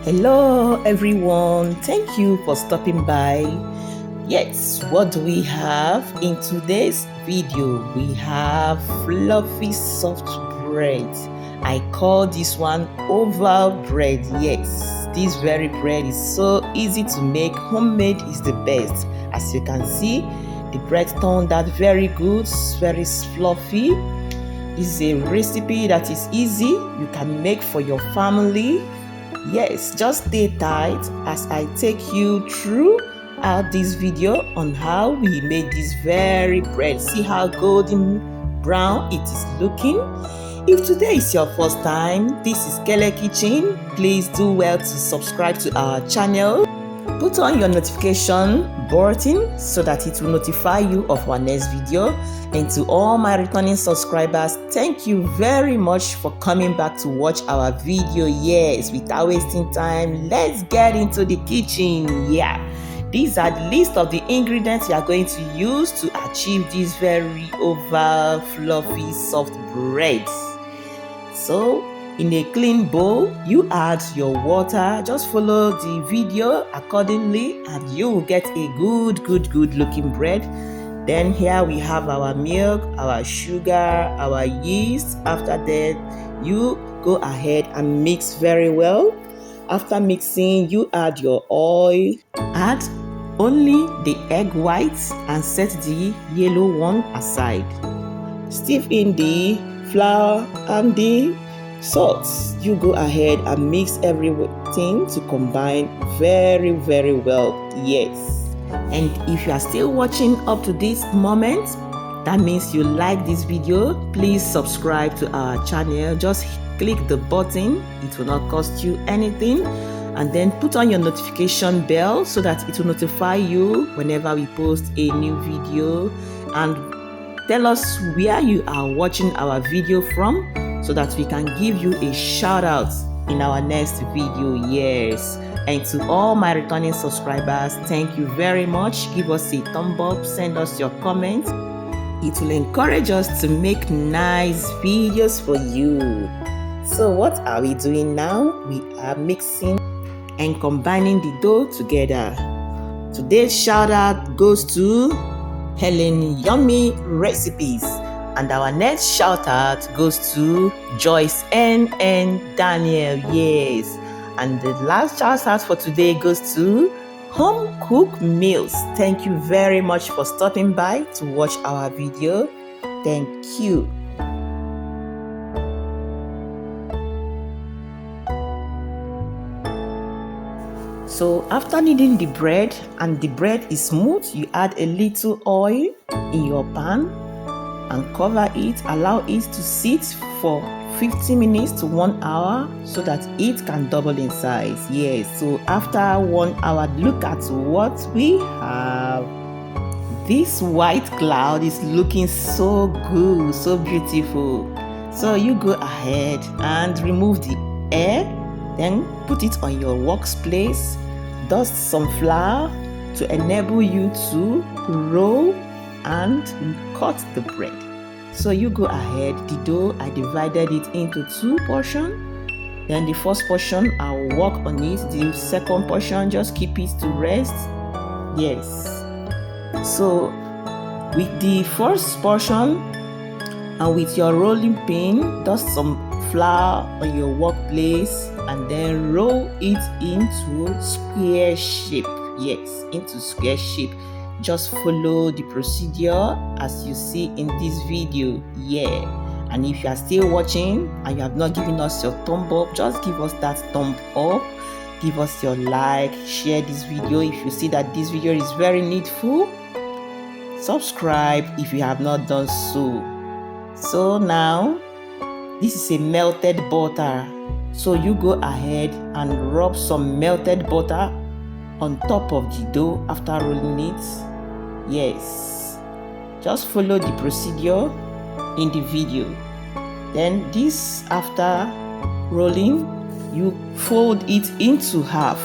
Hello everyone, thank you for stopping by. Yes, what do we have in today's video? We have fluffy soft bread. I call this one oval bread. Yes, this very bread is so easy to make. Homemade is the best. As you can see, the bread turned out very good, very fluffy. It's a recipe that is easy. You can make for your family. Yes, just stay tight as I take you through this video on how we made this very bread. See how golden brown it is looking. If today is your first time, this is Kelekitchen. Please do well to subscribe to our channel. Put on your notification button so that it will notify you of our next video. And to all my returning subscribers, thank you very much for coming back to watch our video. Yes, without wasting time, let's get into the kitchen. Yeah, these are the list of the ingredients you are going to use to achieve this very oval, fluffy, soft bread. So, in a clean bowl, you add your water. Just follow the video accordingly and you will get a good looking bread. Then here we have our milk, our sugar, our yeast. After that, you go ahead and mix very well. After mixing, you add your oil. Add only the egg whites and set the yellow one aside. Stir in the flour and the salt. You go ahead and mix everything to combine very well. Yes. And if you are still watching up to this moment, that means you like this video. Please subscribe to our channel. Just click the button. It will not cost you anything. And then put on your notification bell so that it will notify you whenever we post a new video. And tell us where you are watching our video from so that we can give you a shout out in our next video. Yes. And to all my returning subscribers, thank you very much. Give us a thumb up, send us your comments. It will encourage us to make nice videos for you. So what are we doing now? We are mixing and combining the dough together. Today's shout out goes to Helen Yummy Recipes. And our next shout out goes to Joyce and Daniel. Yes. And the last shout out for today goes to Home Cooked Meals. Thank you very much for stopping by to watch our video. Thank you. So after kneading the bread and the bread is smooth, you add a little oil in your pan and cover it. Allow it to sit for 50 minutes to 1 hour so that it can double in size. Yes, so after 1 hour, look at what we have. This white cloud is looking so good, so beautiful. So you go ahead and remove the air, then put it on your workspace. Dust some flour to enable you to roll and cut the bread. So you go ahead, the dough, I divided it into 2 portions. Then the first portion, I'll work on it. The second portion, just keep it to rest. Yes. So with the first portion and with your rolling pin, dust some flour on your workplace and then roll it into square shape. Yes, into square shape. Just follow the procedure as you see in this video. Yeah, and if you are still watching and you have not given us your thumb up, just give us that thumb up, give us your like, share this video if you see that this video is very needful. Subscribe if you have not done so. So now this is a melted butter, so you go ahead and rub some melted butter on top of the dough after rolling it. Yes, just follow the procedure in the video. Then this, after rolling, you fold it into half.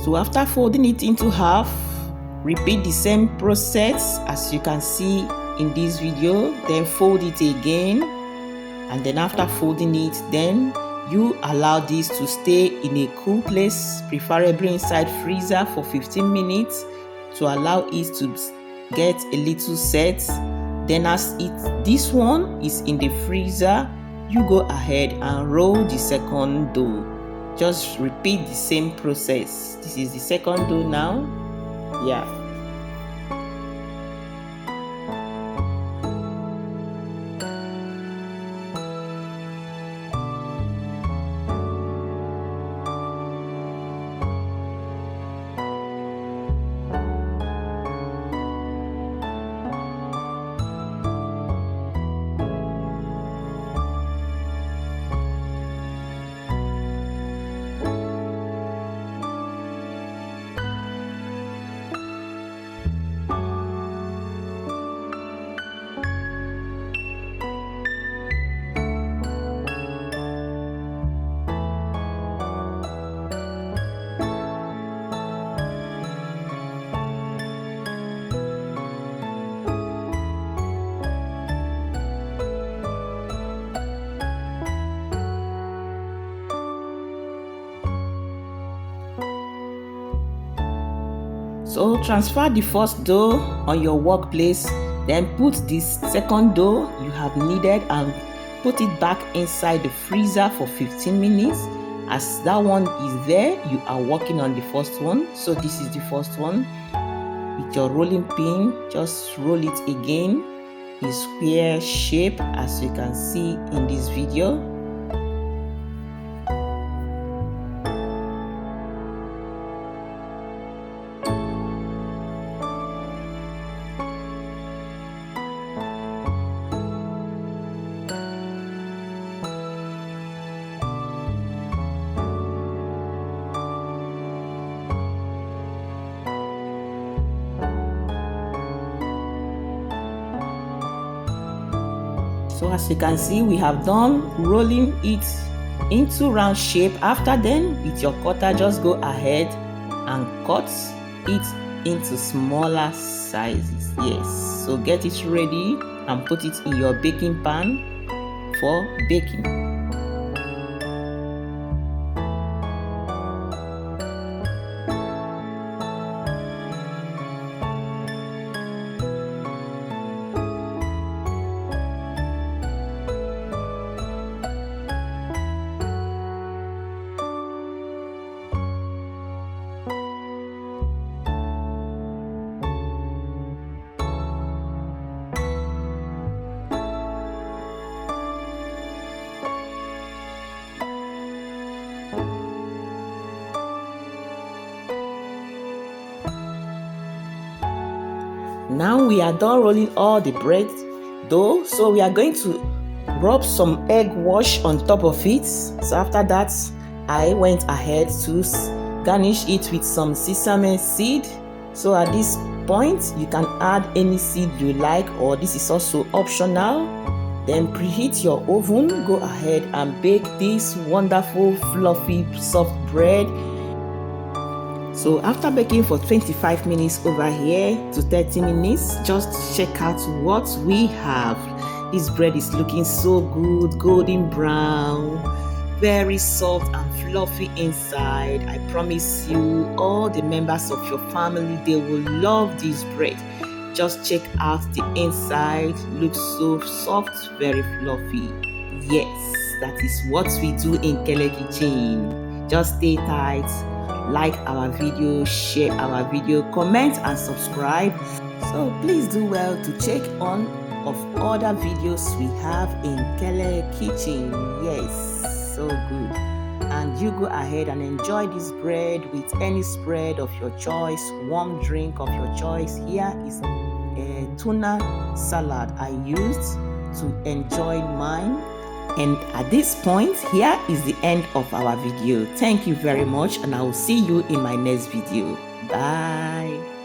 So after folding it into half, repeat the same process as you can see in this video. Then fold it again, and then after folding it, then you allow this to stay in a cool place, preferably inside freezer for 15 minutes to allow it to get a little set. Then as this one is in the freezer, you go ahead and roll the second dough. Just repeat the same process. This is the second dough now. Yeah. So transfer the first dough on your workplace, then put this second dough you have kneaded and put it back inside the freezer for 15 minutes. As that one is there, you are working on the first one. So this is the first one. With your rolling pin, just roll it again in square shape as you can see in this video. So as you can see, we have done rolling it into round shape. After then, with your cutter, just go ahead and cut it into smaller sizes. Yes, so get it ready and put it in your baking pan for baking. Now we are done rolling all the bread dough, so we are going to rub some egg wash on top of it. So after that, I went ahead to garnish it with some sesame seed. So at this point, you can add any seed you like, or this is also optional. Then preheat your oven, go ahead and bake this wonderful fluffy soft bread. So after baking for 25 minutes over here to 30 minutes, just check out what we have. This bread is looking so good, golden brown, very soft and fluffy inside. I promise you, all the members of your family, they will love this bread. Just check out the inside, looks so soft, very fluffy. Yes, that is what we do in kelekitchen. Just stay tight. Like our video, share our video, comment and subscribe. So please do well to check on of other videos we have in kelekitchen. Yes, so good. And you go ahead and enjoy this bread with any spread of your choice, warm drink of your choice. Here is a tuna salad I used to enjoy mine. And at this point, here is the end of our video. Thank you very much, and I will see you in my next video. Bye.